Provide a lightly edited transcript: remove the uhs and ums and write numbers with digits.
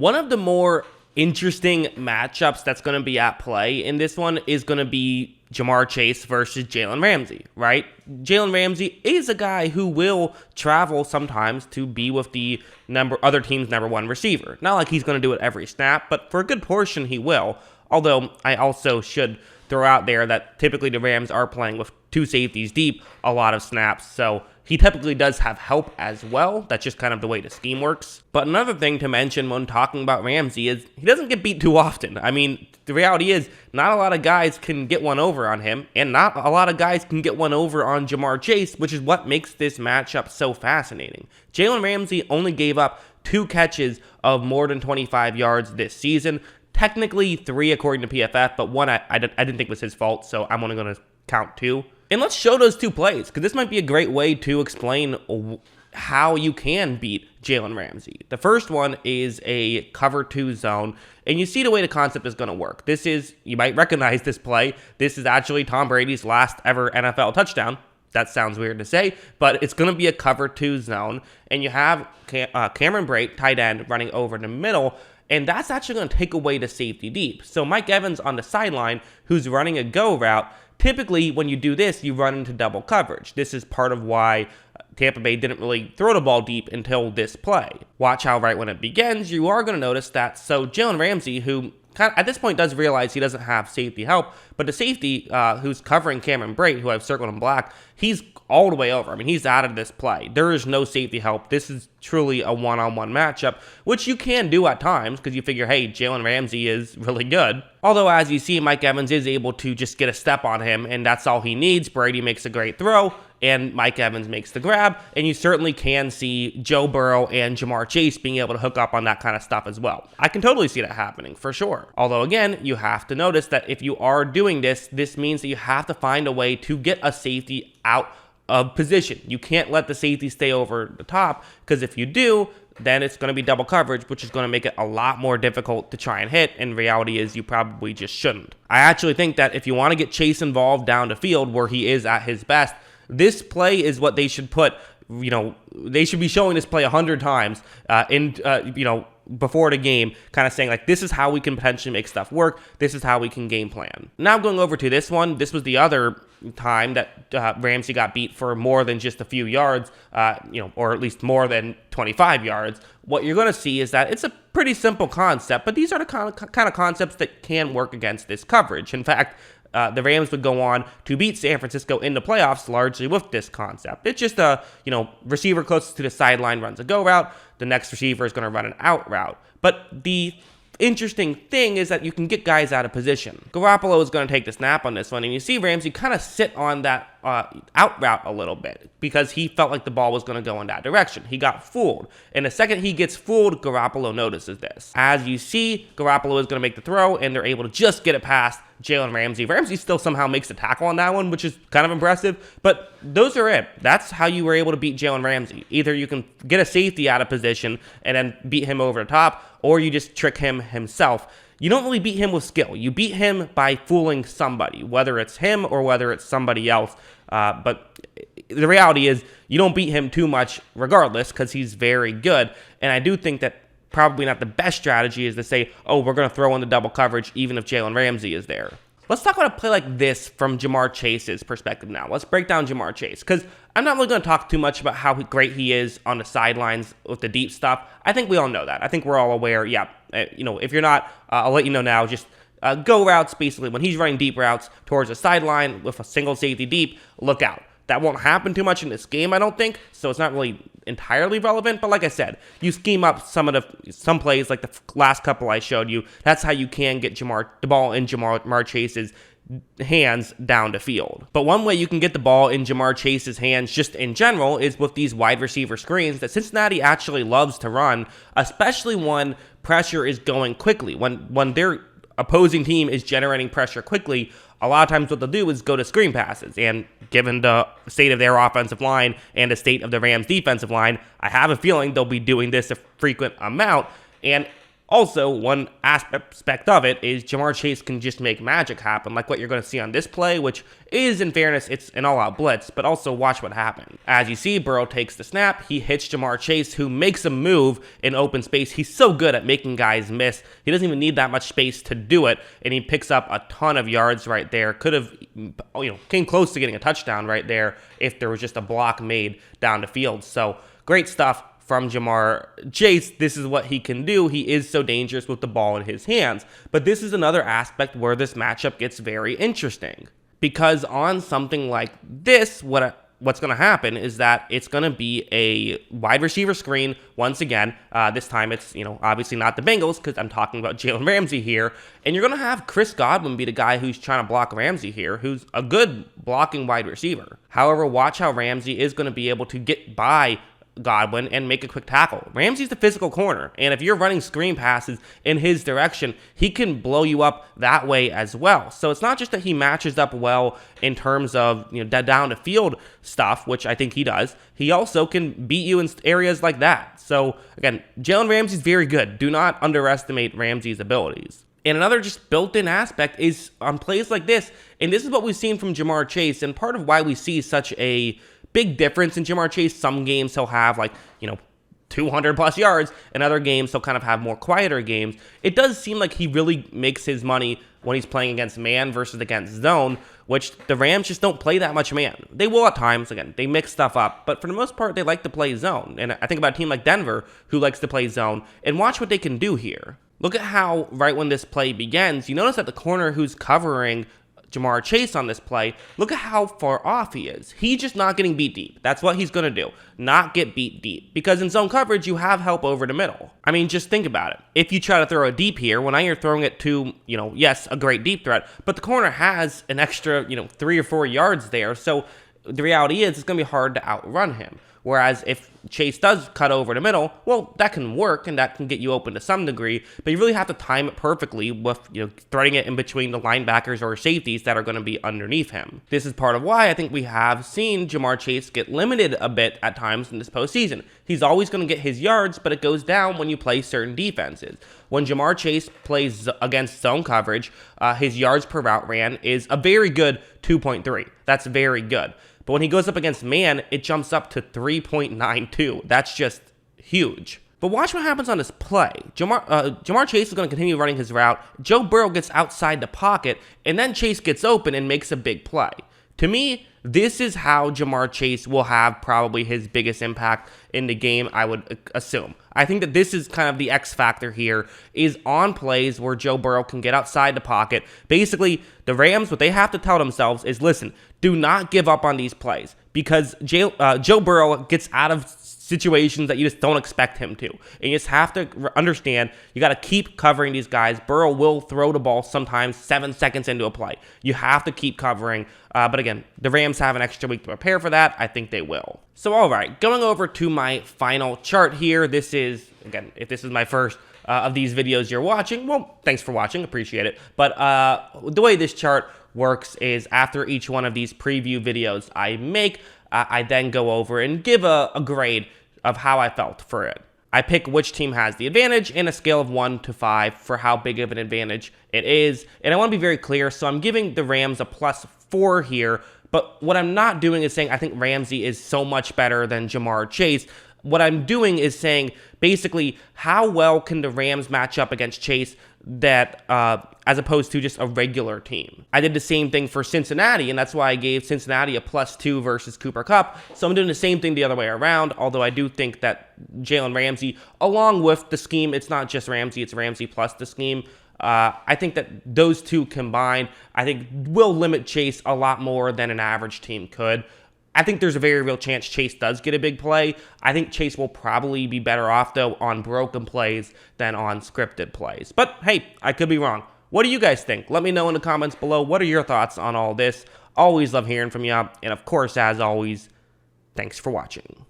One of the more interesting matchups that's going to be at play in this one is going to be Chase versus Jalen Ramsey, right? Jalen Ramsey is a guy who will travel sometimes to be with the other team's number one receiver. Not like he's going to do it every snap, but for a good portion he will. Although I also should throw out there that typically the Rams are playing with two safeties deep a lot of snaps, so he typically does have help as well. That's just kind of the way the scheme works. But another thing to mention when talking about Ramsey is he doesn't get beat too often. I mean, the reality is not a lot of guys can get one over on him, and not a lot of guys can get one over on Chase, which is what makes this matchup so fascinating. Jalen Ramsey only gave up 2 catches of more than 25 yards this season. Technically 3 according to PFF, but one I didn't think was his fault, so I'm only going to count 2. And let's show those 2 plays, because this might be a great way to explain how you can beat Jalen Ramsey. The first one is a cover 2 zone, and you see the way the concept is going to work. This is, you might recognize this play, this is actually Tom Brady's last ever NFL touchdown. That sounds weird to say, but it's going to be a cover 2 zone, and you have Cameron Brate, tight end, running over the middle, and that's actually going to take away the safety deep. So Mike Evans on the sideline, who's running a go route, typically when you do this, you run into double coverage. This is part of why Tampa Bay didn't really throw the ball deep until this play. Watch how right when it begins, you are going to notice that. So Jalen Ramsey, who kind of, at this point does realize he doesn't have safety help, but the safety who's covering Cameron Brate, who I've circled in black, he's all the way over. I mean, he's out of this play. There is no safety help. This is truly a one-on-one matchup, which you can do at times because you figure, hey, Jalen Ramsey is really good. Although, as you see, Mike Evans is able to just get a step on him, and that's all he needs. Brady makes a great throw, and Mike Evans makes the grab, and you certainly can see Joe Burrow and Chase being able to hook up on that kind of stuff as well. I can totally see that happening, for sure. Although, again, you have to notice that if you are doing this, this means that you have to find a way to get a safety out of position. You can't let the safety stay over the top, because if you do, then it's going to be double coverage, which is going to make it a lot more difficult to try and hit, and reality is you probably just shouldn't. I actually think that if you want to get Chase involved down the field where he is at his best, this play is what they should put, they should be showing this play 100 times before the game, kind of saying like, this is how we can potentially make stuff work. This is how we can game plan. Now going over to this one, this was the other time that Ramsey got beat for more than just a few yards, or at least more than 25 yards. What you're going to see is that it's a pretty simple concept, but these are the kind of concepts that can work against this coverage. In fact, the Rams would go on to beat San Francisco in the playoffs largely with this concept. It's just a, receiver closest to the sideline runs a go route. The next receiver is going to run an out route. But the interesting thing is that you can get guys out of position. Garoppolo is going to take the snap on this one, and you see Ramsey kind of sit on that out route a little bit because he felt like the ball was going to go in that direction. He got fooled. And the second he gets fooled, Garoppolo notices this. As you see, Garoppolo is going to make the throw, and they're able to just get it past Jalen Ramsey. Ramsey still somehow makes the tackle on that one, which is kind of impressive, but those are it. That's how you were able to beat Jalen Ramsey. Either you can get a safety out of position and then beat him over the top, or you just trick him himself. You don't really beat him with skill. You beat him by fooling somebody, whether it's him or whether it's somebody else. But the reality is you don't beat him too much regardless because he's very good. And I do think that probably not the best strategy is to say, oh, we're going to throw in the double coverage even if Jalen Ramsey is there. Let's talk about a play like this from Chase's perspective now. Let's break down Chase, because I'm not really going to talk too much about how great he is on the sidelines with the deep stuff. I think we all know that. I think we're all aware, if you're not, I'll let you know now, just go routes, basically. When he's running deep routes towards the sideline with a single safety deep, look out. That won't happen too much in this game, I don't think, so it's not really entirely relevant. But like I said, you scheme up some plays like the last couple I showed you. That's how you can get the ball in Jamar Chase's hands down the field. But one way you can get the ball in Jamar Chase's hands just in general is with these wide receiver screens that Cincinnati actually loves to run, especially when pressure is going quickly. When their opposing team is generating pressure quickly, a lot of times what they'll do is go to screen passes. And given the state of their offensive line and the state of the Rams defensive line, I have a feeling they'll be doing this a frequent amount. And Also, one aspect of it is Ja'Marr Chase can just make magic happen, like what you're going to see on this play, which is, in fairness, it's an all-out blitz, but also watch what happened. As you see, Burrow takes the snap, he hits Ja'Marr Chase, who makes a move in open space. He's so good at making guys miss. He doesn't even need that much space to do it, and he picks up a ton of yards right there. Could have, came close to getting a touchdown right there if there was just a block made down the field. So, great stuff from Ja'Marr Chase. This is what he can do. He is so dangerous with the ball in his hands. But this is another aspect where this matchup gets very interesting. Because on something like this, what's going to happen is that it's going to be a wide receiver screen once again. This time it's, obviously not the Bengals because I'm talking about Jalen Ramsey here. And you're going to have Chris Godwin be the guy who's trying to block Ramsey here, who's a good blocking wide receiver. However, watch how Ramsey is going to be able to get by Godwin and make a quick tackle. Ramsey's the physical corner, and if you're running screen passes in his direction, he can blow you up that way as well. So it's not just that he matches up well in terms of down the field stuff, which I think he does. He also can beat you in areas like that. So again, Jalen Ramsey's very good. Do not underestimate Ramsey's abilities. And another just built-in aspect is on plays like this, and this is what we've seen from Ja'Marr Chase, and part of why we see such a big difference in Ja'Marr Chase. Some games he'll have 200 plus yards, and other games he'll kind of have more quieter games. It does seem like he really makes his money when he's playing against man versus against zone, which the Rams just don't play that much man. They will at times, again, they mix stuff up, but for the most part, they like to play zone. And I think about a team like Denver who likes to play zone, and watch what they can do here. Look at how right when this play begins, you notice that the corner who's covering Ja'Marr Chase on this play, look at how far off he is. He's just not getting beat deep. That's what he's going to do. Not get beat deep. Because in zone coverage, you have help over the middle. I mean, just think about it. If you try to throw a deep here, well, now you're throwing it to, yes, a great deep threat, but the corner has an extra, 3 or 4 yards there. So the reality is it's going to be hard to outrun him. Whereas if Chase does cut over the middle, well, that can work and that can get you open to some degree, but you really have to time it perfectly with, threading it in between the linebackers or safeties that are going to be underneath him. This is part of why I think we have seen Ja'Marr Chase get limited a bit at times in this postseason. He's always going to get his yards, but it goes down when you play certain defenses. When Ja'Marr Chase plays against zone coverage, his yards per route ran is a very good 2.3. That's very good. But when he goes up against man, it jumps up to 3.92. That's just huge. But watch what happens on this play. Ja'Marr Chase is going to continue running his route. Joe Burrow gets outside the pocket, and then Chase gets open and makes a big play. To me, this is how Ja'Marr Chase will have probably his biggest impact in the game, I would assume. I think that this is kind of the X factor here, is on plays where Joe Burrow can get outside the pocket. Basically, the Rams, what they have to tell themselves is, listen, do not give up on these plays, because Joe Burrow gets out of situations that you just don't expect him to. And you just have to understand, you got to keep covering these guys. Burrow will throw the ball sometimes 7 seconds into a play. You have to keep covering. But again, the Rams have an extra week to prepare for that. I think they will. So, all right, going over to my final chart here. This is, again, if this is my first of these videos you're watching, well, thanks for watching. Appreciate it. But the way this chart works is after each one of these preview videos I make, I then go over and give a grade of how I felt for it. I pick which team has the advantage in a scale of 1 to 5 for how big of an advantage it is. And I want to be very clear, so I'm giving the Rams a +4 here, but what I'm not doing is saying I think Ramsey is so much better than Ja'Marr Chase. What I'm doing is saying, basically, how well can the Rams match up against Chase that as opposed to just a regular team. I did the same thing for Cincinnati, and that's why I gave Cincinnati a +2 versus Cooper Kupp. So I'm doing the same thing the other way around, although I do think that Jalen Ramsey, along with the scheme, it's not just Ramsey, it's Ramsey plus the scheme. I think that those two combined, I think, will limit Chase a lot more than an average team could. I think there's a very real chance Chase does get a big play. I think Chase will probably be better off, though, on broken plays than on scripted plays. But, hey, I could be wrong. What do you guys think? Let me know in the comments below. What are your thoughts on all this? Always love hearing from you. And, of course, as always, thanks for watching.